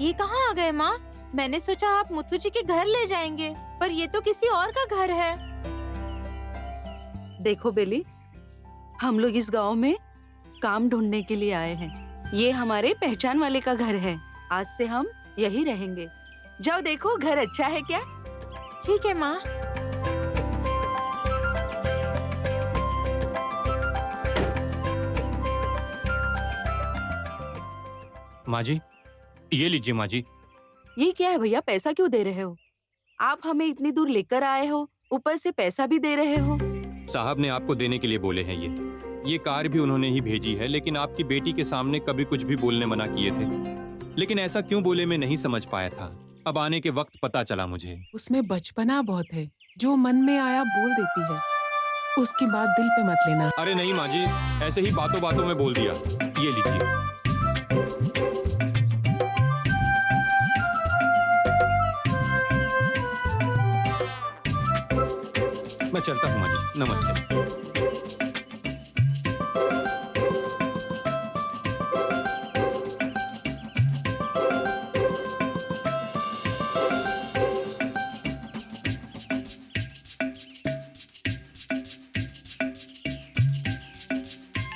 ये कहाँ आ गए माँ? मैंने सोचा आप मुथु जी के घर ले जाएंगे, पर ये तो किसी और का घर है। देखो बेली, हम लोग इस गांव में काम ढूंढने के लिए आए हैं। ये हमारे पहचान वाले का घर है। आज से हम यही रहेंगे। जाओ देखो घर अच्छा है क्या? ठीक है माँ। माँ जी, ये लीजिए माँ जी। ये क्या है भैया, पैसा क्यों दे रहे हो? आप हमें इतनी दूर लेकर आए हो, ऊपर से पैसा भी दे रहे हो। साहब ने आपको देने के लिए बोले हैं ये कार भी उन्होंने ही भेजी है, लेकिन आपकी बेटी के सामने कभी कुछ भी बोलने मना किए थे। लेकिन ऐसा क्यों बोले मैं नहीं समझ पाया था। अब आने के वक्त पता चला मुझे। उसमें बचपना बहुत है, जो मन में आया बोल देती है। उसकी बात दिल पे मत लेना। अरे नहीं माँ जी, ऐसे ही बातों बातों में बोल दिया। ये लीजिए। मैं चलता हूँ माँ जी, नमस्ते।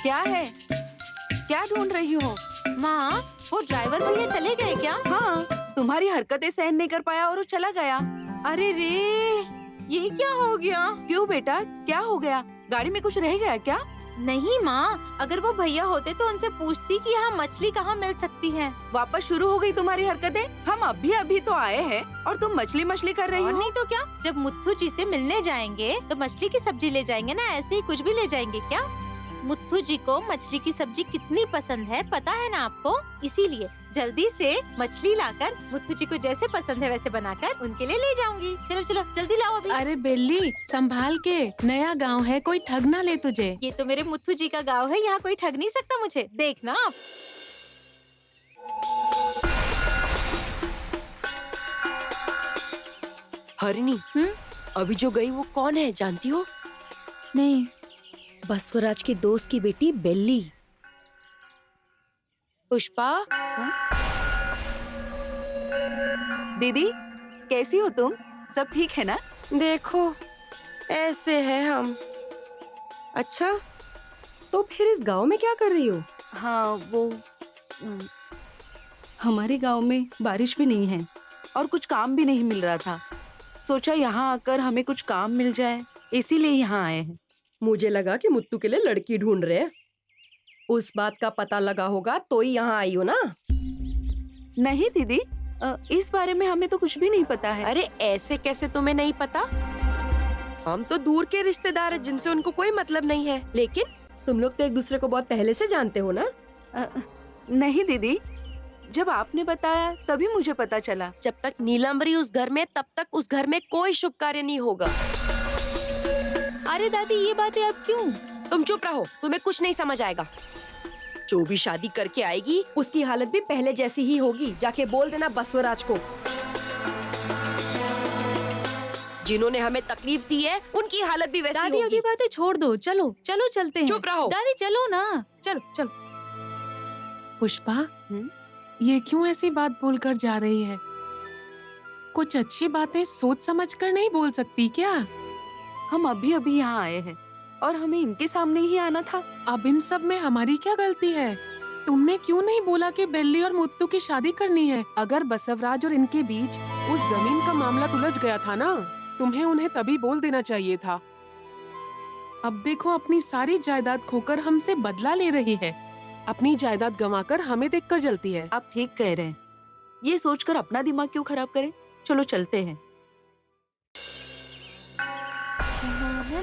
क्या है, क्या ढूंढ रही हो? माँ, वो ड्राइवर भैया चले गए क्या? हाँ, तुम्हारी हरकतें सहन नहीं कर पाया और वो चला गया। अरे रे, ये क्या हो गया? क्यों बेटा, क्या हो गया? गाड़ी में कुछ रह गया क्या? नहीं माँ, अगर वो भैया होते तो उनसे पूछती कि यहाँ मछली कहाँ मिल सकती है। वापस शुरू हो गई तुम्हारी हरकतें। हम अभी तो आए हैं और तुम मछली मछली कर रही और हो। नहीं तो क्या, जब मुथु जी से मिलने जाएंगे तो मछली की सब्जी ले जाएंगे ना, ऐसे ही कुछ भी ले जाएंगे क्या? मुथु जी को मछली की सब्जी कितनी पसंद है पता है ना आपको? इसीलिए जल्दी से मछली लाकर मुथु जी को जैसे पसंद है वैसे बनाकर उनके लिए ले जाऊंगी। चलो चलो जल्दी लाओ अभी। अरे बेली, संभाल के, नया गांव है, कोई ठग ना ले तुझे। ये तो मेरे मुथु जी का गाँव है, यहाँ कोई ठग नहीं सकता मुझे। देखना आप। हरिणी, अभी जो गई वो कौन है जानती हो? नहीं। बसवराज के दोस्त की बेटी बेली। पुष्पा, दीदी कैसी हो तुम? सब ठीक है ना? देखो ऐसे है हम। अच्छा, तो फिर इस गांव में क्या कर रही हो? हाँ वो हमारे गांव में बारिश भी नहीं है और कुछ काम भी नहीं मिल रहा था। सोचा यहाँ आकर हमें कुछ काम मिल जाए, इसीलिए यहाँ आए हैं। मुझे लगा कि मुत्तू के लिए लड़की ढूंढ रहे हैं। उस बात का पता लगा होगा तो ही यहाँ आई हो ना? नहीं दीदी, इस बारे में हमें तो कुछ भी नहीं पता है। अरे ऐसे कैसे तुम्हें नहीं पता? हम तो दूर के रिश्तेदार हैं जिनसे उनको कोई मतलब नहीं है। लेकिन तुम लोग तो एक दूसरे को बहुत पहले से जानते हो ना? नहीं दीदी, जब आपने बताया तभी मुझे पता चला। जब तक नीलांबरी उस घर में, तब तक उस घर में कोई शुभ कार्य नहीं होगा। अरे दादी, ये बातें अब क्यों? तुम चुप रहो, तुम्हें कुछ नहीं समझ आएगा। जो भी शादी करके आएगी उसकी हालत भी पहले जैसी ही होगी। जाके बोल देना बसवराज को। जिन्होंने हमें तकलीफ दी है उनकी हालत भी वैसी दादी, होगी। अभी बातें छोड़ दो, चलो चलो चलते हैं। चुप रहो। दादी चलो ना, चलो चलो। पुष्पा, ये क्यों ऐसी बात बोलकर जा रही है? कुछ अच्छी बातें सोच समझ कर नहीं बोल सकती क्या? हम अभी यहाँ आए हैं और हमें इनके सामने ही आना था। अब इन सब में हमारी क्या गलती है? तुमने क्यों नहीं बोला कि बेली और मुत्तू की शादी करनी है? अगर बसवराज और इनके बीच उस जमीन का मामला सुलझ गया था ना, तुम्हें उन्हें तभी बोल देना चाहिए था। अब देखो, अपनी सारी जायदाद खोकर हमसे बदला ले रही है। अपनी जायदाद गंवाकर हमें देखकर जलती है। आप ठीक कह रहे हैं। ये सोचकर अपना दिमाग क्यों खराब करें? चलो चलते हैं।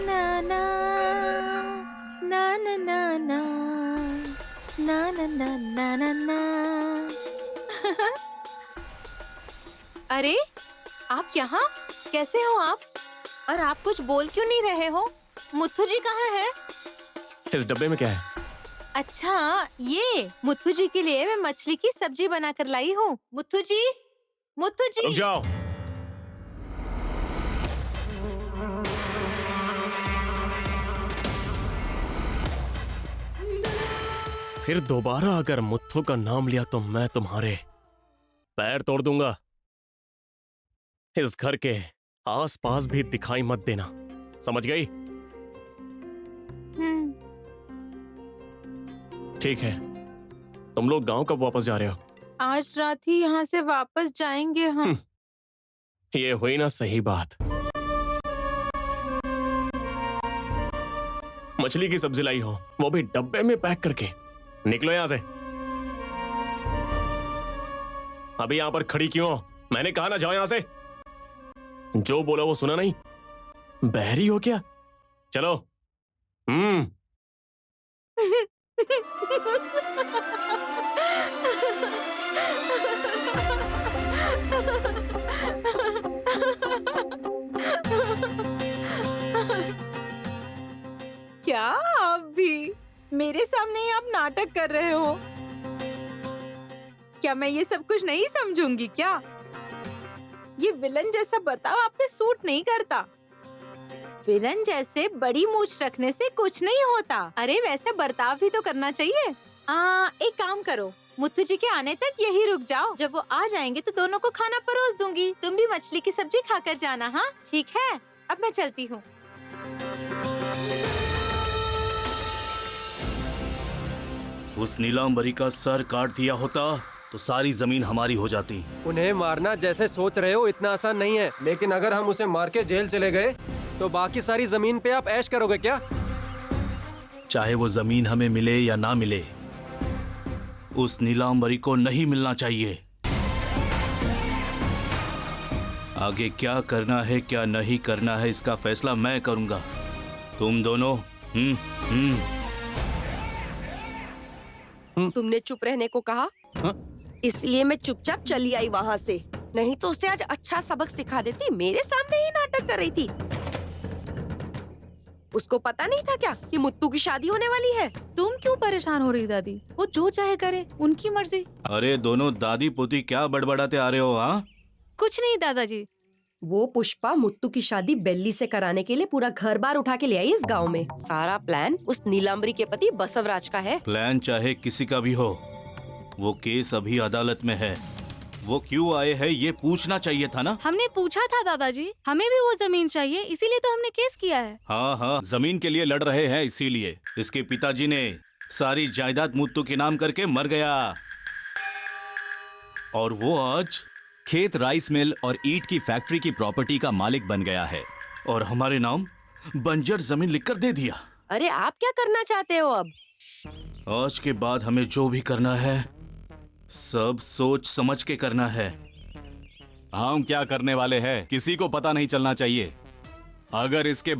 ना ना ना ना ना ना ना ना ना ना ना ना ना। अरे आप यहाँ कैसे हो आप? और आप कुछ बोल क्यों नहीं रहे हो? मुथु जी कहाँ है? इस डब्बे में क्या है? अच्छा, ये मुथु जी के लिए मैं मछली की सब्जी बनाकर लाई हूँ। मुथु जी, मुथु जी। रुक जाओ। फिर दोबारा अगर मुत्थु का नाम लिया तो मैं तुम्हारे पैर तोड़ दूंगा। इस घर के आसपास भी दिखाई मत देना, समझ गई? ठीक है। तुम लोग गांव कब वापस जा रहे हो? आज रात ही यहाँ से वापस जाएंगे हम। ये हुई ना सही बात। मछली की सब्जी लाई हो, वो भी डब्बे में पैक करके। निकलो यहां से। अभी यहां पर खड़ी क्यों हो? मैंने कहा ना जाओ यहां से। जो बोला वो सुना नहीं? बहरी हो क्या? चलो। क्या आप भी मेरे सामने ही आप नाटक कर रहे हो? क्या मैं ये सब कुछ नहीं समझूंगी क्या? ये विलन जैसा बर्ताव आप पे सूट नहीं करता। विलन जैसे बड़ी मूंछ रखने से कुछ नहीं होता। अरे वैसे बर्ताव भी तो करना चाहिए। एक काम करो, मुत्तू जी के आने तक यही रुक जाओ। जब वो आ जाएंगे तो दोनों को खाना परोस दूंगी। तुम भी मछली की सब्जी खाकर जाना। हाँ ठीक है, अब मैं चलती हूँ। उस नीलांबरी का सर काट दिया होता तो सारी जमीन हमारी हो जाती। उन्हें मारना जैसे सोच रहे हो इतना आसान नहीं है, लेकिन अगर हम उसे मार के जेल चले गए तो बाकी सारी जमीन पे आप ऐश करोगे क्या? चाहे वो जमीन हमें मिले या ना मिले, उस नीलांबरी को नहीं मिलना चाहिए। आगे क्या करना है क्या नहीं करना है इसका फैसला मैं करूंगा। तुम दोनों तुमने चुप रहने को कहा, इसलिए मैं चुपचाप चली आई वहाँ से। नहीं तो उसे आज अच्छा सबक सिखा देती। मेरे सामने ही नाटक कर रही थी। उसको पता नहीं था क्या कि मुत्तू की शादी होने वाली है? तुम क्यों परेशान हो रही दादी? वो जो चाहे करे, उनकी मर्जी। अरे दोनों दादी पोती क्या बड़बड़ाते आ रहे हो? हाँ कुछ नहीं दादाजी। वो पुष्पा मुत्तू की शादी बेल्ली से कराने के लिए पूरा घर बार उठा के ले आई इस गांव में। सारा प्लान उस नीलांबरी के पति बसवराज का है। प्लान चाहे किसी का भी हो, वो केस अभी अदालत में है। वो क्यों आए हैं ये पूछना चाहिए था ना। हमने पूछा था दादाजी, हमें भी वो जमीन चाहिए, इसीलिए तो हमने केस किया है। हाँ, जमीन के लिए लड़ रहे हैं इसीलिए। इसके पिताजी ने सारी जायदाद मुत्तू के नाम करके मर गया और वो आज खेत, राइस मिल और ईंट की फैक्ट्री की प्रॉपर्टी का मालिक बन गया है और हमारे नाम बंजर जमीन लिखकर दे दिया। अरे आप क्या करना चाहते हो अब? आज के बाद हमें जो भी करना है सब सोच समझ के करना है। हम क्या करने वाले हैं किसी को पता नहीं चलना चाहिए। अगर इसके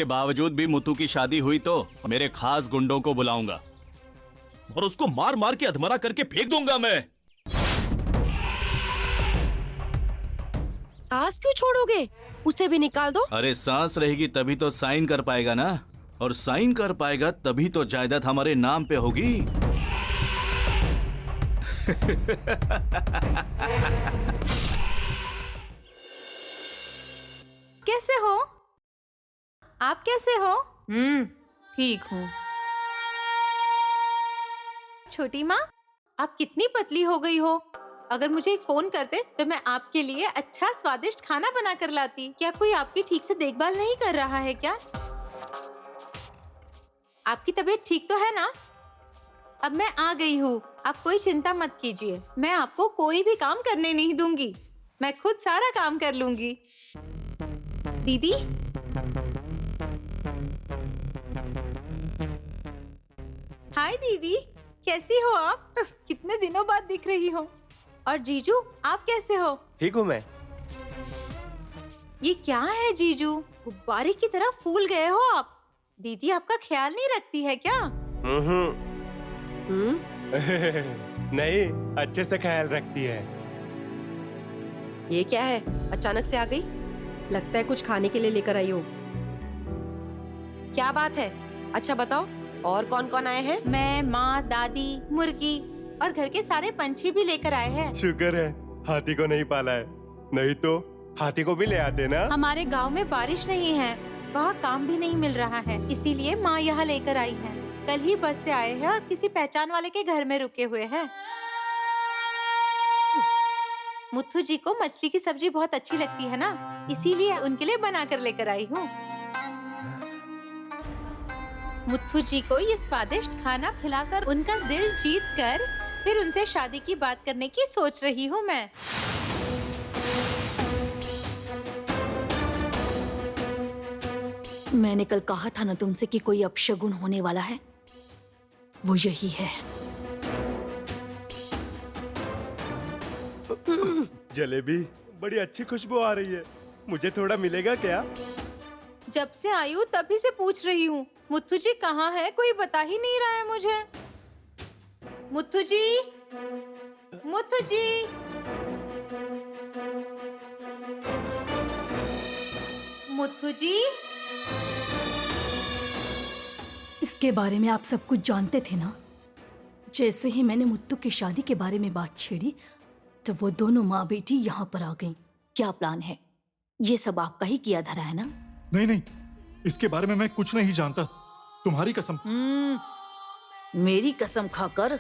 बावजूद भी मुत्तू की शादी हुई तो मेरे खास गुंडों को बुलाऊंगा और उसको मार मार के अधमरा करके फेंक दूंगा मैं। सांस क्यों छोड़ोगे? उसे भी निकाल दो। अरे सांस रहेगी तभी तो साइन कर पाएगा ना, और साइन कर पाएगा तभी तो जायदाद हमारे नाम पे होगी। कैसे हो आप? कैसे हो? ठीक हूँ। छोटी माँ, आप कितनी पतली हो गई हो। अगर मुझे एक फोन करते तो मैं आपके लिए अच्छा स्वादिष्ट खाना बना कर लाती। क्या कोई आपकी ठीक से देखभाल नहीं कर रहा है क्या? आपकी तबीयत ठीक तो है ना? अब मैं आ गई हूँ, आप कोई चिंता मत कीजिए। मैं आपको कोई भी काम करने नहीं दूंगी, मैं खुद सारा काम कर लूंगी। दीदी, हाय दीदी, कैसी हो आप? कितने दिनों बाद दिख रही हो। और जीजू, आप कैसे हो? ठीक हूँ मैं। ये क्या है जीजू, गुब्बारे की तरह फूल गए हो आप। दीदी आपका ख्याल नहीं रखती है क्या? नहीं, अच्छे से ख्याल रखती है। ये क्या है? अचानक से आ गई। लगता है कुछ खाने के लिए लेकर आई हो। क्या बात है? अच्छा बताओ, और कौन कौन आए हैं? मैं, माँ, दादी, मुर्गी और घर के सारे पंछी भी लेकर आए हैं। शुक्र है हाथी को नहीं पाला है, नहीं तो हाथी को भी ले आते ना। हमारे गांव में बारिश नहीं है, वहाँ काम भी नहीं मिल रहा है, इसीलिए माँ यहाँ लेकर आई है। कल ही बस से आए हैं और किसी पहचान वाले के घर में रुके हुए हैं। मुत्थू जी को मछली की सब्जी बहुत अच्छी लगती है ना, इसीलिए उनके लिए बना कर लेकर आई हूँ। मुत्थू जी को ये स्वादिष्ट खाना खिलाकर उनका दिल जीत कर फिर उनसे शादी की बात करने की सोच रही हूँ मैं। मैंने कल कहा था ना तुमसे कि कोई अपशगुन होने वाला है, वो यही है। जलेबी, बड़ी अच्छी खुशबू आ रही है, मुझे थोड़ा मिलेगा क्या? जब से आई हूँ तभी से पूछ रही हूँ, मुत्थू जी कहाँ है? कोई बता ही नहीं रहा है मुझे। मुत्थू जी, मुत्थू जी, मुत्थू जी। इसके बारे में आप सब कुछ जानते थे ना? जैसे ही मैंने मुत्तू की शादी के बारे में बात छेड़ी तो वो दोनों माँ बेटी यहाँ पर आ गईं। क्या प्लान है? ये सब आपका ही किया धरा है ना? नहीं नहीं, इसके बारे में मैं कुछ नहीं जानता, तुम्हारी कसम। मेरी कसम खाकर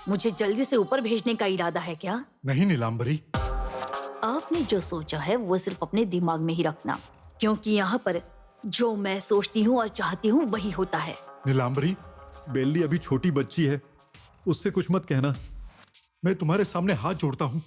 मुझे जल्दी से ऊपर भेजने का इरादा है क्या? नहीं नीलांबरी, आपने जो सोचा है वो सिर्फ अपने दिमाग में ही रखना, क्योंकि यहाँ पर जो मैं सोचती हूँ और चाहती हूँ वही होता है। नीलांबरी, बेल्ली अभी छोटी बच्ची है, उससे कुछ मत कहना। मैं तुम्हारे सामने हाथ जोड़ता हूँ।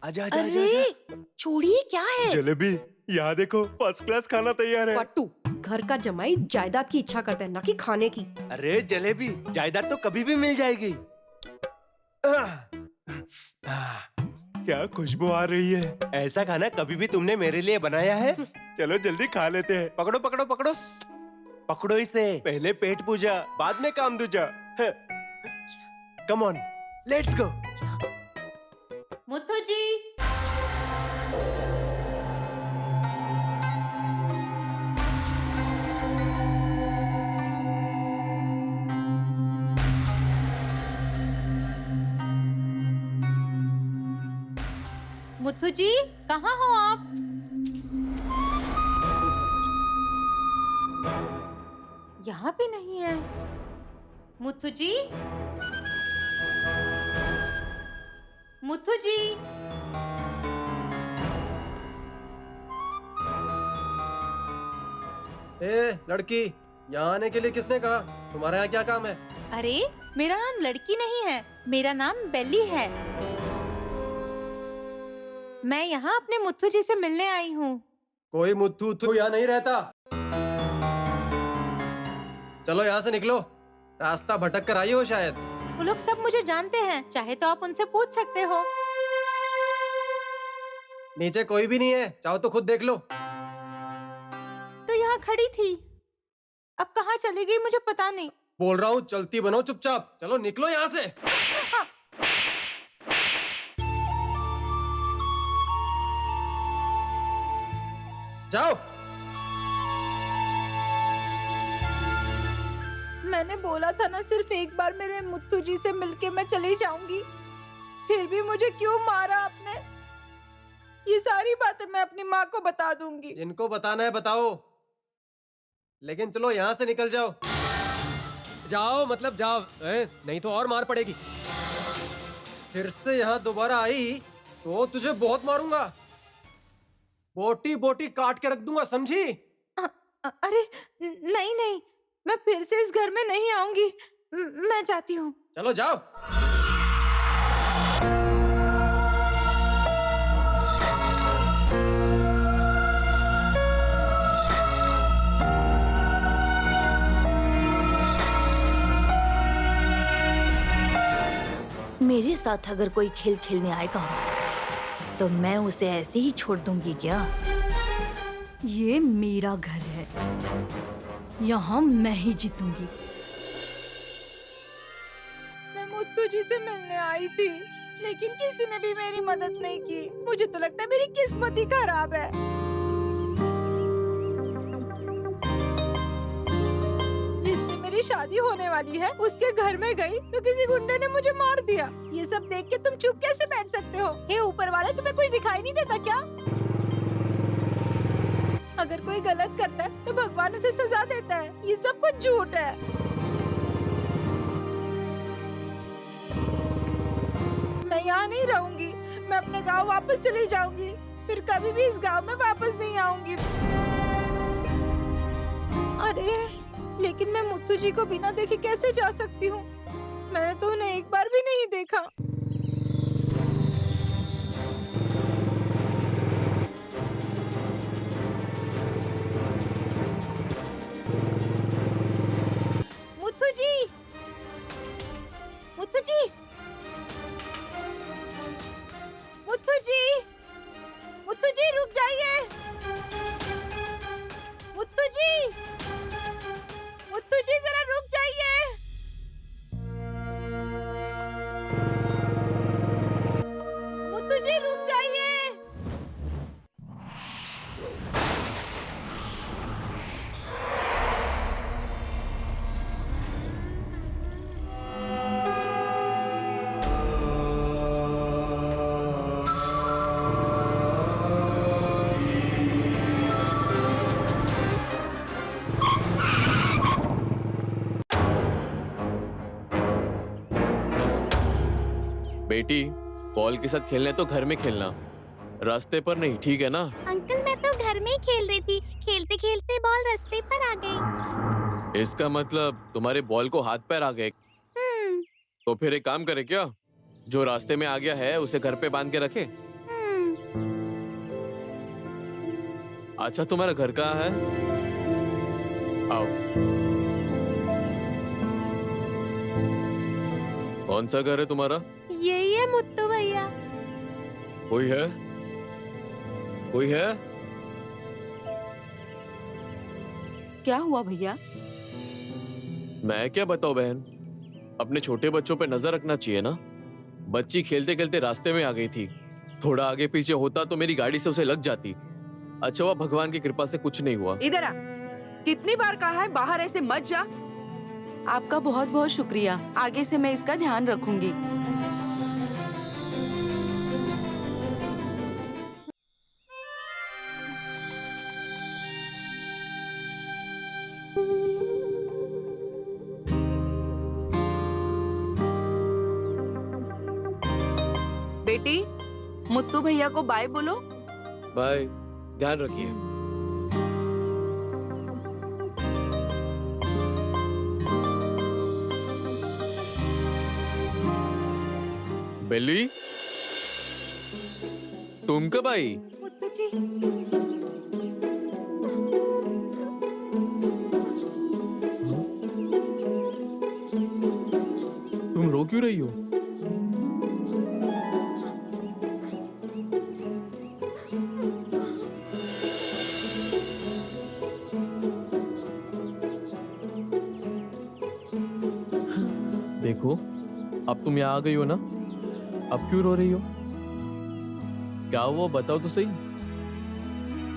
आजा आजा आजा। अरे छोड़िए, क्या है? जलेबी, यहाँ देखो, फर्स्ट क्लास खाना तैयार है। पट्टू, घर का जमाई जायदाद की इच्छा करता है, ना कि खाने की। अरे जलेबी, जायदाद तो कभी भी मिल जाएगी। क्या खुशबू आ रही है, ऐसा खाना कभी भी तुमने मेरे लिए बनाया है? चलो जल्दी खा लेते हैं। पकड़ो पकड़ो पकड़ो, पकड़ो इसे। पहले पेट पूजा, बाद में काम दूजा। Come on, let's go. Muthu जी, मुत्थू जी कहाँ हो आप? यहाँ भी नहीं है। मुत्थू जी, मुत्थू जी, ए लड़की, यहाँ आने के लिए किसने कहा? तुम्हारा यहाँ क्या काम है? अरे मेरा नाम लड़की नहीं है, मेरा नाम बेली है। मैं यहाँ अपने मुत्थू जी से मिलने आई हूँ। कोई मुत्थू तो यहाँ नहीं रहता। चलो यहाँ से निकलो, रास्ता भटक कर आई हो शायद। वो लोग सब मुझे जानते हैं, चाहे तो आप उनसे पूछ सकते हो। नीचे कोई भी नहीं है, चाहो तो खुद देख लो। तो यहाँ खड़ी थी, अब कहाँ चली गई मुझे पता नहीं। बोल रहा हूँ चलती बनो चुपचाप। चलो निकलो यहाँ से। जाओ। मैंने बोला था ना, सिर्फ एक बार मेरे मुत्थू जी से मिलके मैं चली जाऊंगी, फिर भी मुझे क्यों मारा आपने? ये सारी बातें मैं अपनी माँ को बता दूंगी। इनको बताना है बताओ, लेकिन चलो यहाँ से निकल जाओ। जाओ मतलब जाओ, नहीं तो और मार पड़ेगी। फिर से यहाँ दोबारा आई तो तुझे बहुत मारूंगा, बोटी बोटी काट के रख दूंगा, समझी? अरे नहीं नहीं, मैं फिर से इस घर में नहीं आऊंगी, मैं जाती हूँ। चलो जाओ। मेरे साथ अगर कोई खेल खेलने आएगा तो मैं उसे ऐसे ही छोड़ दूंगी क्या? ये मेरा घर है, यहाँ मैं ही जीतूंगी। मैं मुत्थू जी से मिलने आई थी, लेकिन किसी ने भी मेरी मदद नहीं की। मुझे तो लगता है मेरी किस्मत ही खराब है। जिससे मेरी शादी होने वाली है उसके घर में गई तो किसी गुंडे ने मुझे मार दिया। ये सब देख के तुम चुप कैसे बैठ सकते हो? हे ऊपर वाले, तुम्हें कुछ दिखाई नहीं देता क्या? अगर कोई गलत करता है तो भगवान उसे सजा देता है। ये सब कुछ झूठ है। मैं यहाँ नहीं रहूंगी, मैं अपने गांव वापस चली जाऊंगी, फिर कभी भी इस गांव में वापस नहीं आऊंगी। अरे लेकिन मैं मुत्तू जी को बिना देखे कैसे जा सकती हूँ? मैंने तो उन्हें एक बार भी नहीं देखा। मुत्तू जी, मुत्तू जी, मुत्तू जी, मुत्तू जी रुक जाइए। मुत्तू जी, मुत्तू जी जरा रुक जाइए। मुत्तू जी रुक जाइए। बेटी, बॉल के साथ खेलने तो घर में खेलना, रास्ते पर नहीं, ठीक है ना? अंकल मैं तो घर में ही खेल रही थी, खेलते खेलते बॉल रास्ते पर आ गई। इसका मतलब तुम्हारे बॉल को हाथ पैर आ गए। तो फिर एक काम करे क्या, जो रास्ते में आ गया है उसे घर पे बांध के रखे। अच्छा तुम्हारा घर कहाँ है? आओ। कौन सा घर है तुम्हारा? यही है मुत्तू भैया। कोई है? कोई है? क्या हुआ भैया? मैं क्या बताऊं बहन, अपने छोटे बच्चों पे नजर रखना चाहिए ना। बच्ची खेलते खेलते रास्ते में आ गई थी, थोड़ा आगे पीछे होता तो मेरी गाड़ी से उसे लग जाती। अच्छा हुआ भगवान की कृपा से कुछ नहीं हुआ। इधर आ, कितनी बार कहा है बाहर ऐसे मत जा। आपका बहुत बहुत शुक्रिया, आगे से मैं इसका ध्यान रखूंगी। बेटी, मुत्तू भैया को बाय बोलो। बाय, ध्यान रखिए। बेली, तुम कब आई? मुत्तू जी, तुम रो क्यों रही हो? देखो, अब तुम यहाँ आ गई हो ना, अब क्यों रो रही हो? क्या हुआ बताओ तो सही।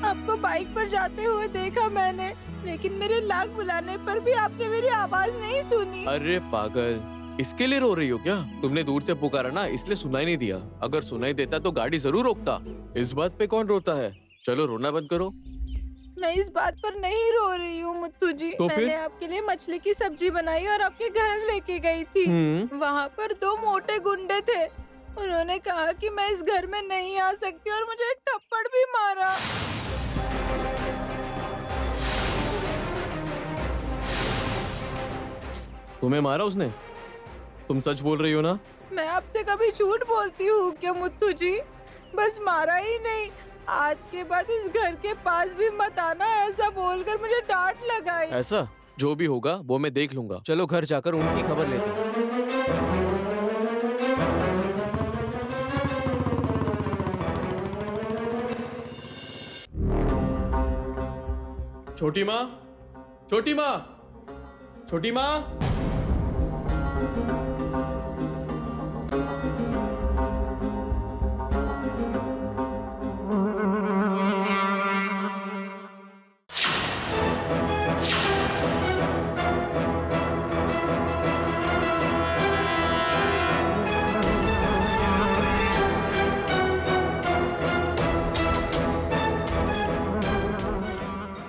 आपको बाइक पर जाते हुए देखा मैंने, लेकिन मेरे लाख बुलाने पर भी आपने मेरी आवाज नहीं सुनी। अरे पागल, इसके लिए रो रही हो क्या? तुमने दूर से पुकारा ना, इसलिए सुनाई नहीं दिया। अगर सुनाई देता तो गाड़ी जरूर रोकता। इस बात पे कौन रोता है? चलो रोना बंद करो। मैं इस बात पर नहीं रो रही हूँ मुत्तू जी। तो मैंने फिर? आपके लिए मछली की सब्जी बनाई और आपके घर लेके गई थी। वहाँ पर 2 मोटे गुंडे थे। उन्होंने कहा कि मैं इस घर में नहीं आ सकती और मुझे एक थप्पड़ भी मारा। तुम्हें मारा उसने? तुम सच बोल रही हो ना? मैं आपसे कभी झूठ बोलती हूँ क्या मुत्तू जी? बस मारा ही नहीं, आज के बाद इस घर के पास भी मत आना, ऐसा बोलकर मुझे डांट लगाई। ऐसा जो भी होगा वो मैं देख लूंगा। चलो घर जाकर उनकी खबर लेते हैं। छोटी माँ, छोटी माँ, छोटी माँ।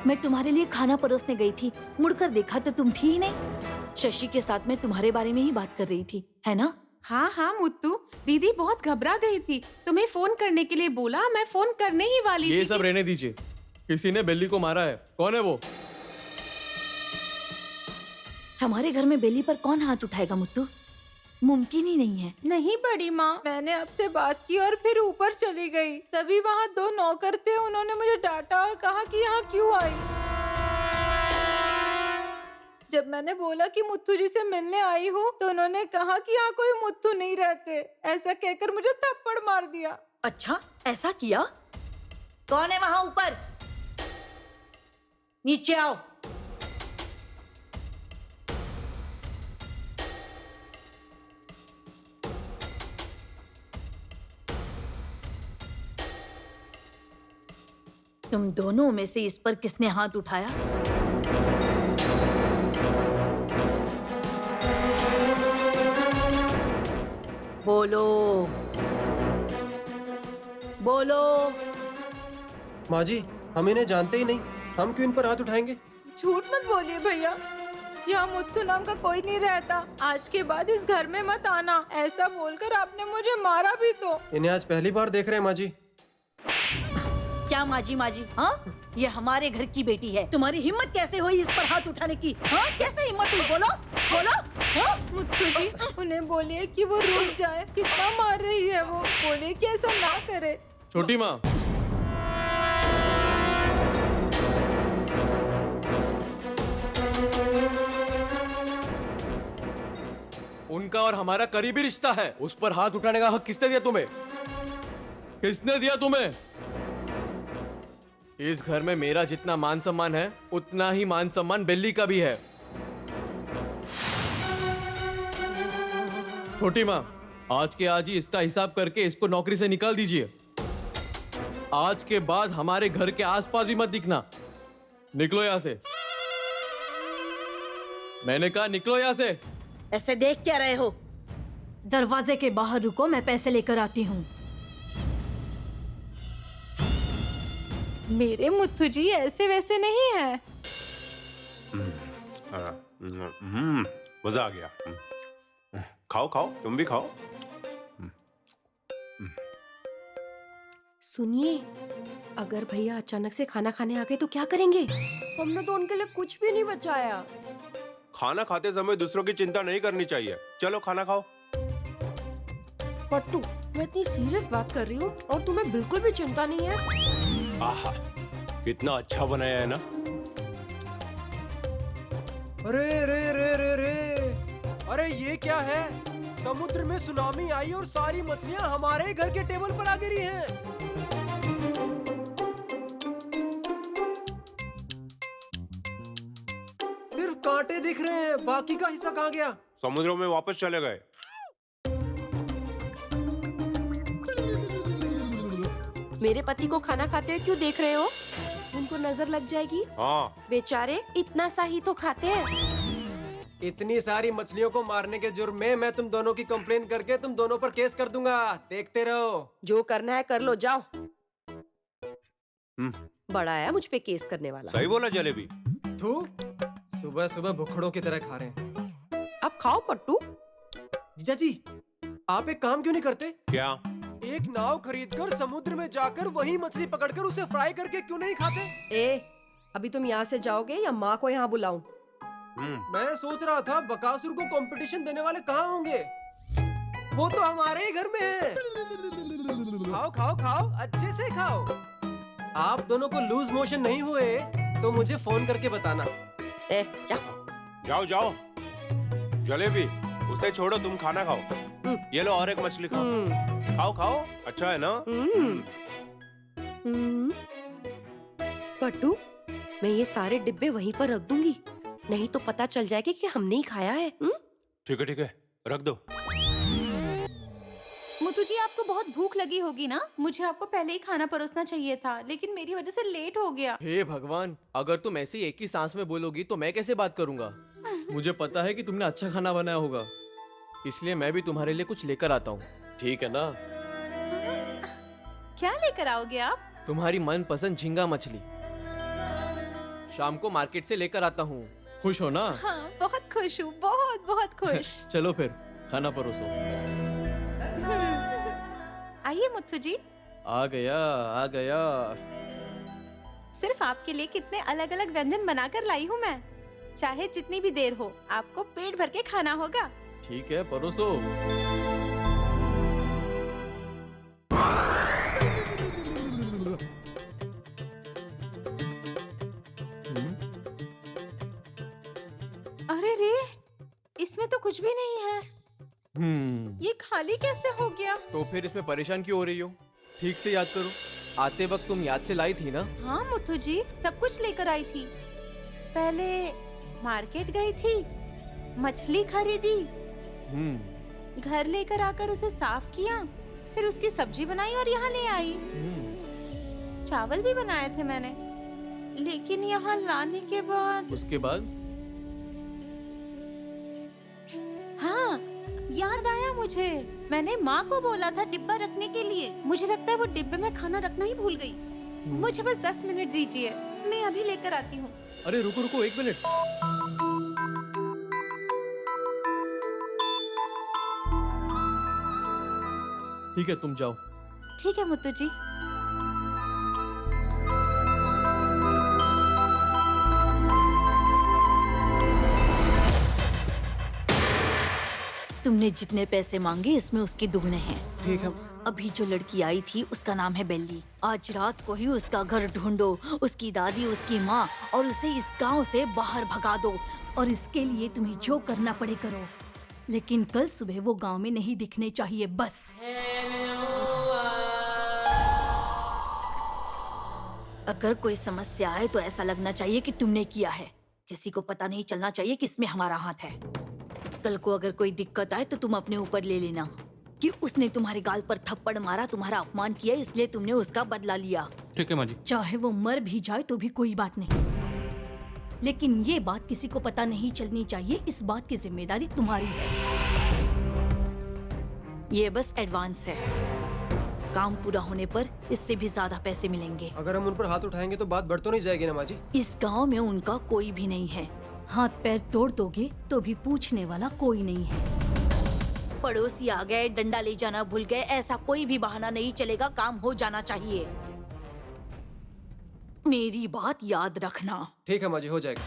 मैं तुम्हारे लिए खाना परोसने गई थी, मुड़कर देखा तो तुम थी ही नहीं। शशि के साथ मैं तुम्हारे बारे में ही बात कर रही थी, है ना? हाँ हाँ मुत्तू, दीदी बहुत घबरा गई थी, तुम्हें फोन करने के लिए बोला, मैं फोन करने ही वाली थी। ये सब रहने दीजिए। किसी ने बेली को मारा है, कौन है वो? हमारे घर में बेली पर कौन हाथ उठाएगा मुत्तू? मुमकिन ही नहीं है। नहीं बड़ी माँ, मैंने आपसे बात की और फिर ऊपर चली गई। तभी वहाँ 2 नौकर थे, उन्होंने मुझे डांटा और कहा कि यहाँ क्यों आई। जब मैंने बोला कि मुत्तू जी से मिलने आई हूँ तो उन्होंने कहा कि यहाँ कोई मुत्तू नहीं रहते। ऐसा कहकर मुझे थप्पड़ मार दिया। अच्छा, ऐसा किया? कौन है वहाँ ऊपर? नीचे आओ। तुम दोनों में से इस पर किसने हाथ उठाया? बोलो, बोलो। माँ जी, हम इन्हें जानते ही नहीं, हम क्यों इन पर हाथ उठाएंगे? झूठ मत बोलिए भैया, यहाँ मुत्तू नाम का कोई नहीं रहता। आज के बाद इस घर में मत आना। ऐसा बोलकर आपने मुझे मारा भी तो। इन्हें आज पहली बार देख रहे हैं माँ जी। क्या माजी माजी? हाँ, ये हमारे घर की बेटी है। तुम्हारी हिम्मत कैसे हुई इस पर हाथ उठाने की? हाँ, कैसे हिम्मत हुई? बोलो, बोलो। हाँ? मुत्तू जी, उन्हें बोलिए कि वो रुक जाए। कितना मार रही है वो, बोलिए कि ऐसा ना करे। छोटी माँ, उनका और हमारा करीबी रिश्ता है, उस पर हाथ उठाने का हक किसने दिया तुम्हें? किसने दिया तुम्हें? इस घर में मेरा जितना मान सम्मान है उतना ही मान सम्मान बेली का भी है। छोटी माँ, आज के आज ही इसका हिसाब करके इसको नौकरी से निकाल दीजिए। आज के बाद हमारे घर के आसपास भी मत दिखना। निकलो यहाँ से। मैंने कहा निकलो यहाँ से। ऐसे देख क्या रहे हो? दरवाजे के बाहर रुको, मैं पैसे लेकर आती हूँ। मेरे मुत्तू जी ऐसे वैसे नहीं है। मजा आ गया। खाओ खाओ, तुम भी खाओ। सुनिए, अगर भैया अचानक से खाना खाने आ गए तो क्या करेंगे? हमने तो उनके लिए कुछ भी नहीं बचाया। खाना खाते समय दूसरों की चिंता नहीं करनी चाहिए। चलो खाना खाओ। पट्टू, मैं इतनी सीरियस बात कर रही हूँ और तुम्हें बिल्कुल भी चिंता नहीं है। आहा, कितना अच्छा बनाया है ना। अरे रे रे रे रे, अरे ये क्या है? समुद्र में सुनामी आई और सारी मछलियाँ हमारे घर के टेबल पर आ गिरी हैं। सिर्फ कांटे दिख रहे हैं, बाकी का हिस्सा कहाँ गया? समुद्र में वापस चले गए। मेरे पति को खाना खाते हुए क्यों देख रहे हो? उनको नजर लग जाएगी। हाँ, बेचारे इतना सा ही तो खाते हैं। इतनी सारी मछलियों को मारने के जुर्म में मैं तुम दोनों की कंप्लेन करके तुम दोनों पर केस कर दूंगा। देखते रहो। जो करना है कर लो, जाओ। बड़ा आया मुझ पे केस करने वाला। सही बोला जलेबी। थू, सुबह सुबह भुखड़ों की तरह खा रहे हैं। अब खाओ पट्टू। जीजा जी, आप एक काम क्यों नहीं करते? क्या? एक नाव खरीदकर समुद्र में जाकर वही मछली पकड़कर उसे फ्राई करके क्यों नहीं खाते? ए, अभी तुम यहाँ से जाओगे या माँ को यहाँ बुलाऊं? मैं सोच रहा था बकासुर को कंपटीशन देने वाले कहाँ होंगे? वो तो हमारे ही घर में है। खाओ खाओ खाओ, अच्छे से खाओ। आप दोनों को लूज मोशन नहीं हुए तो मुझे फोन करके बताना। जाओ जाओ। जलेबी, उसे छोड़ो, तुम खाना खाओ। ये लो और एक मछली खाओ। खाओ खाओ, अच्छा है ना? पट्टू, मैं ये सारे डिब्बे वहीं पर रख दूंगी, नहीं तो पता चल जाएगा कि हमने ही खाया है। ठीक है, रख दो। मुत्तू जी, आपको बहुत भूख लगी होगी ना? मुझे आपको पहले ही खाना परोसना चाहिए था, लेकिन मेरी वजह से लेट हो गया। हे भगवान, अगर तुम ऐसे ही एक ही सांस में बोलोगी तो मैं कैसे बात करूंगा? मुझे पता है कि तुमने अच्छा खाना बनाया होगा, इसलिए मैं भी तुम्हारे लिए कुछ लेकर आता हूँ, ठीक है ना? क्या लेकर आओगे आप? तुम्हारी मनपसंद झींगा मछली। शाम को मार्केट से लेकर आता हूँ। खुश हो ना? हाँ, बहुत खुश हूँ, बहुत बहुत खुश। चलो फिर खाना परोसो। आइए मुत्थु जी। आ गया आ गया। सिर्फ आपके लिए कितने अलग अलग व्यंजन बनाकर लाई हूँ मैं। चाहे जितनी भी देर हो, आपको पेट भर के खाना होगा। ठीक है, परोसो। अरे रे, इसमें तो कुछ भी नहीं है। ये खाली कैसे हो गया? तो फिर इसमें परेशान क्यों हो रही हो? ठीक से याद करो। आते वक्त तुम याद से लाई थी ना? हाँ मुत्थु जी, सब कुछ लेकर आई थी। पहले मार्केट गई थी, मछली खरीदी, घर लेकर आकर उसे साफ किया, फिर उसकी सब्जी बनाई और यहाँ ले आई। चावल भी बनाए थे मैंने, लेकिन यहाँ लाने के बाद। उसके बाद? हाँ, याद आया मुझे। मैंने माँ को बोला था डिब्बा रखने के लिए। मुझे लगता है वो डिब्बे में खाना रखना ही भूल गई। मुझे बस 10 मिनट दीजिए, मैं अभी लेकर आती हूँ। अरे रुको रुको, 1 मिनट। ठीक है, तुम जाओ। ठीक है मुत्तु जी। तुमने जितने पैसे मांगे इसमें उसके दुगने हैं। ठीक है। अभी जो लड़की आई थी उसका नाम है बेल्ली। आज रात को ही उसका घर ढूंढो, उसकी दादी, उसकी माँ और उसे इस गांव से बाहर भगा दो। और इसके लिए तुम्हें जो करना पड़े करो, लेकिन कल सुबह वो गांव में नहीं दिखने चाहिए, बस। अगर कोई समस्या आए तो ऐसा लगना चाहिए कि तुमने किया है। किसी को पता नहीं चलना चाहिए कि इसमें हमारा हाथ है। कल को अगर कोई दिक्कत आए तो तुम अपने ऊपर ले लेना कि उसने तुम्हारे गाल पर थप्पड़ मारा, तुम्हारा अपमान किया, इसलिए तुमने उसका बदला लिया। ठीक है माँ जी। चाहे वो मर भी जाए तो भी कोई बात नहीं, लेकिन ये बात किसी को पता नहीं चलनी चाहिए। इस बात की जिम्मेदारी तुम्हारी है। ये बस एडवांस है। काम पूरा होने पर इससे भी ज्यादा पैसे मिलेंगे। अगर हम उन पर हाथ उठाएंगे तो बात बढ़ तो नहीं जाएगी ना माँ जी? इस गांव में उनका कोई भी नहीं है। हाथ पैर तोड़ दोगे तो भी पूछने वाला कोई नहीं है। पड़ोसी आ गए, डंडा ले जाना भूल गए, ऐसा कोई भी बहाना नहीं चलेगा। काम हो जाना चाहिए। मेरी बात याद रखना। ठीक है माँ जी, हो जाएगा।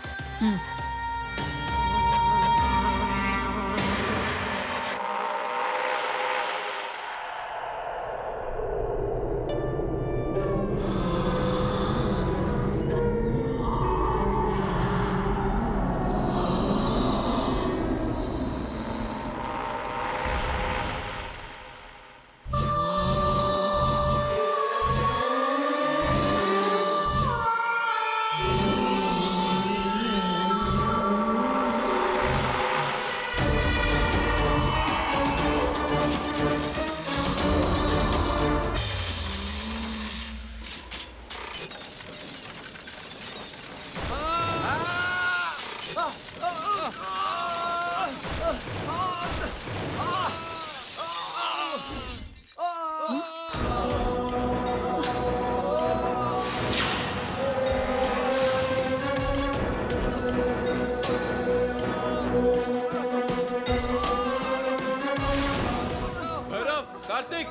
कार्तिक!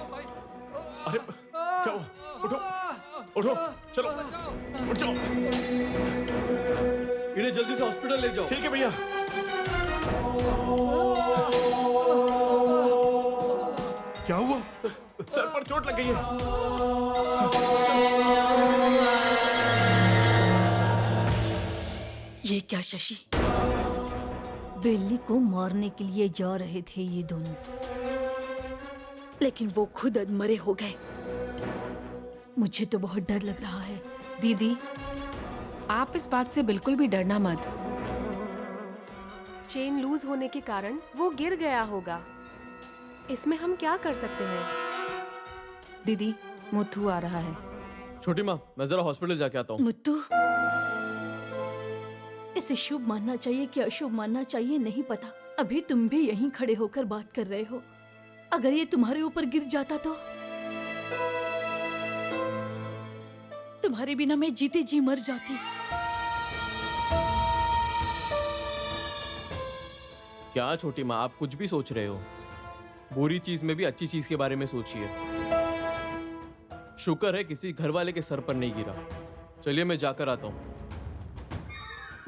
अरे क्या हुआ? उठो उठो, चलो उठ जाओ। इन्हें जल्दी से हॉस्पिटल ले जाओ। ठीक है भैया। क्या हुआ? सर पर चोट लग गई है। ये क्या शशि? बेली को मारने के लिए जा रहे थे ये दोनों, लेकिन वो खुद अधमरे हो गए। मुझे तो बहुत डर लग रहा है। दीदी, आप इस बात से बिल्कुल भी डरना मत। चेन लूज होने के कारण वो गिर गया होगा। इसमें हम क्या कर सकते हैं? दीदी, मुत्थु आ रहा है। छोटी माँ, मैं जरा हॉस्पिटल जाके आता हूँ। मुत्तु, इसे शुभ मानना चाहिए कि अशुभ मानना चाहिए नहीं पता। अभी तुम भी यहीं खड़े होकर बात कर रहे हो। अगर ये तुम्हारे ऊपर गिर जाता तो तुम्हारे बिना मैं जीते जी मर जाती। क्या छोटी माँ, आप कुछ भी सोच रहे हो? बुरी चीज में भी अच्छी चीज के बारे में सोचिए। शुक्र है किसी घर वाले के सर पर नहीं गिरा। चलिए मैं जाकर आता हूँ।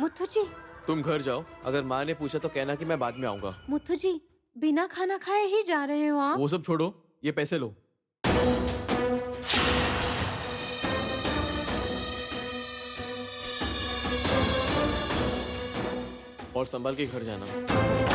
मुत्थू जी, तुम घर जाओ, अगर माँ ने पूछा तो कहना कि मैं बाद में आऊंगा। मुत्थू जी, बिना खाना खाए ही जा रहे हो आप? वो सब छोड़ो, ये पैसे लो। और संभाल के घर जाना।